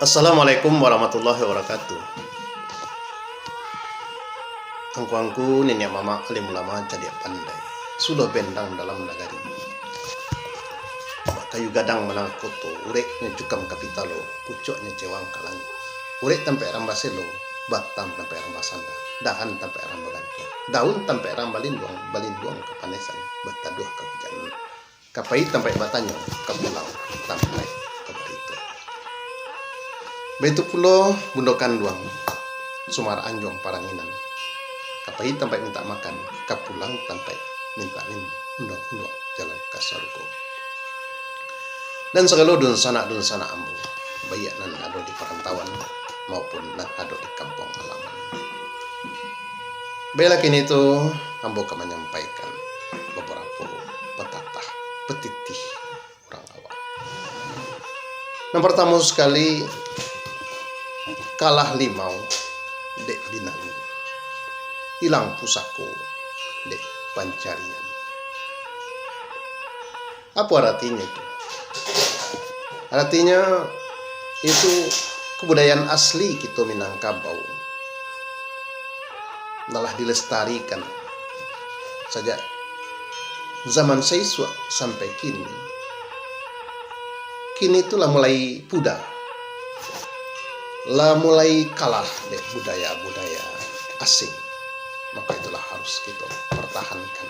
Assalamualaikum warahmatullahi wabarakatuh. Angku-angku nenek mama alim ulama jadi pandai. Sudah bendang dalam nagari. Kayu gadang menang koto, ureknya cukam kapitalo, pucuknya cewang kalang. Urek tampai rambaselo, batam tampai rambasanda, dahan tampai rambaganto, daun tampai rambalinduang, balinduang kepanesan, bataduh kehujanan. Kapai tampai batanyo, kapulang tampai kebarito. Betu pulo bundokan duang, sumar anjong paranginan. Kapai tampai minta makan, kapulang tampai minta undang-undang jalan kasarko. Dan segala dun sana ambu, baik nan ada di perantauan maupun nan ada di kampung halaman. Bela kini itu ambu akan menyampaikan beberapa pepatah petitih orang awam. Yang pertama sekali, kalah limau dek binalu, hilang pusako dek pancarian. Apa artinya itu? Artinya itu kebudayaan asli kita Minangkabau telah dilestarikan sejak zaman Siswa sampai kini. Kini itulah mulai pudar, lah mulai kalah deh budaya-budaya asing. Maka itulah harus kita pertahankan.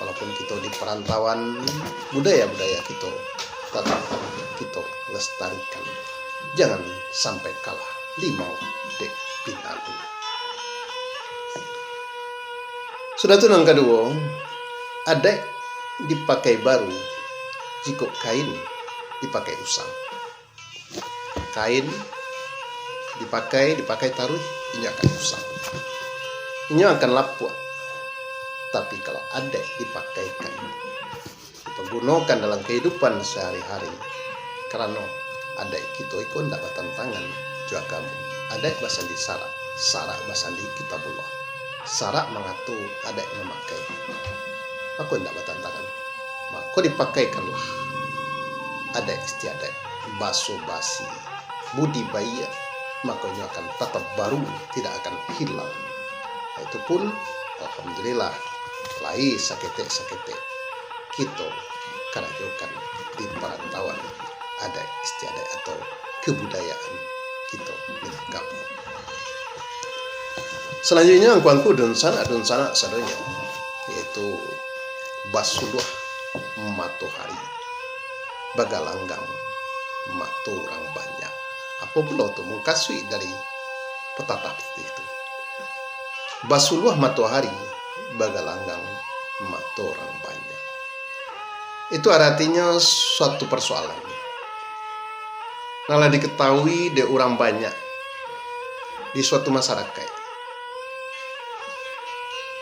Walaupun kita di perantauan, budaya-budaya kita tetap kita lestarikan. Jangan sampai kalah limau dek binalu. Sudah itu yang kedua, adek dipakai baru jika kain dipakai usang. Kain dipakai taruh, ini akan usang, ini akan lapuk. Tapi kalau adek dipakaikan, dipergunakan dalam kehidupan sehari-hari, karena adek kita ikut dapat tantangan juga kamu. Adek bahasa di sarak bahasa di kitabullah. Sarak mengatur adek memakai. Aku tidak dapat tantangan, maka dipakaikanlah adek istiadat baso basi budi bayi, makanya akan tetap baru, tidak akan hilang. Itu pun alhamdulillah lai sakete kita karajokan di perantauan ada istiadat atau kebudayaan kita Minangkabau. Selanjutnya angku dun sana sadonya, yaitu basuluh matohari bagalanggang mato orang banyak. Apa pula itu mengkasui dari petata itu. Basuluh matahari bagalanggang mato orang banyak. Itu artinya suatu persoalan. Nala diketahui de orang banyak di suatu masyarakat,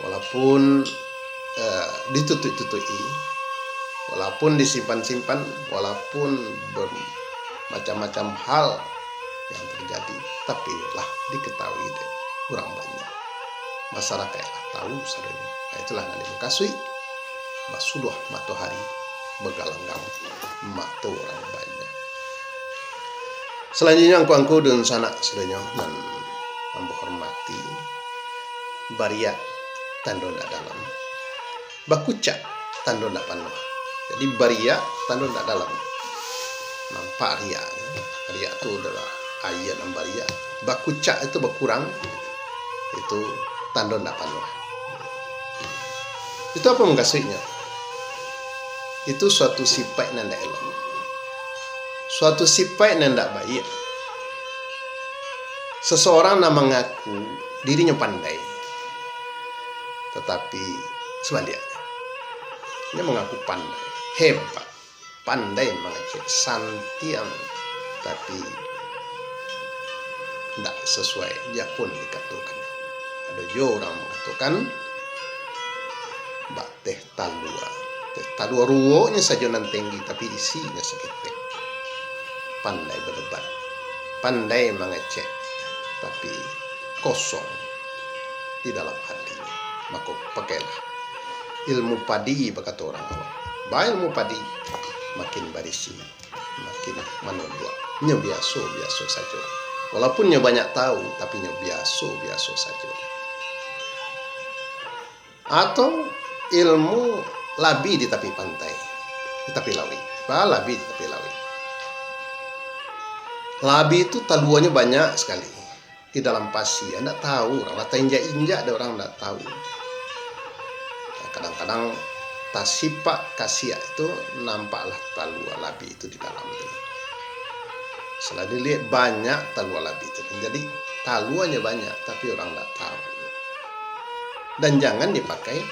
walaupun ditutup-tutupi, walaupun disimpan-simpan, walaupun bermacam-macam hal yang terjadi, tapi lah diketahui de orang banyak. Masyarakat lah tahu sadanya. Nah, itulah nanti mengkasui basuluh matahari begalanggang mato orang banyak. Selanjutnya angku dan sanak sadanya dan ambo hormati baria tando ndak dalam, bakucak tando ndak panuh. Jadi baria tando ndak dalam. Nampak ria. Ria itu adalah ayat dan baria. Bakucak itu berkurang, itu tando ndak panuh. Itu apa mengkasihnya? Itu suatu sifat yang tidak elok, suatu sifat yang tidak baik. Seseorang yang mengaku dirinya pandai, tetapi sebaliknya dia mengaku pandai, hebat, pandai mengecek santian, tapi tidak sesuai. Dia pun dikatakan. Ada juga orang mengatakan bak teh talua ruonya saja nan tinggi, tapi isinya seketek. Pandai berdebat, pandai mengecek, tapi kosong di dalam hatinya. Maka pakailah ilmu padi, berkata orang awam. Ilmu padi makin berisi, makin menunduk. Nya biasa saja. Walaupun nya banyak tahu, tapi nya biasa saja. Atau ilmu labi di tepi pantai, di tepi lawi. Labi di tepi lawi. Labi itu taluannya banyak sekali. Di dalam pasir, anda tahu orang lata injak ada orang tidak tahu. Kadang-kadang tasipak kasia itu nampaklah talua labi itu di dalam itu. Setelah dilihat banyak talua labi itu, jadi taluanya banyak tapi orang tidak tahu. Dan jangan dipakai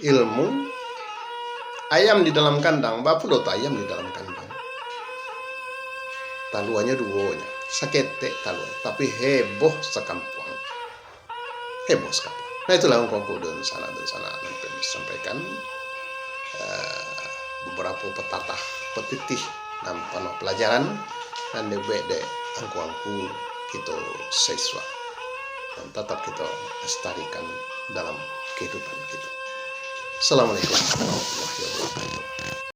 ilmu ayam di dalam kandang, bapu dot ayam di dalam kandang. Taluannya duonya, sakete taluan, tapi heboh sekampung. Heboh sekali. Nah itulah ungkapku dan sana sampaikan beberapa petata petitih nampak pelajaran dan debede angku kita siswa dan tetap kita lestarikan dalam kehidupan kita. Assalamualaikum warahmatullahi wabarakatuh.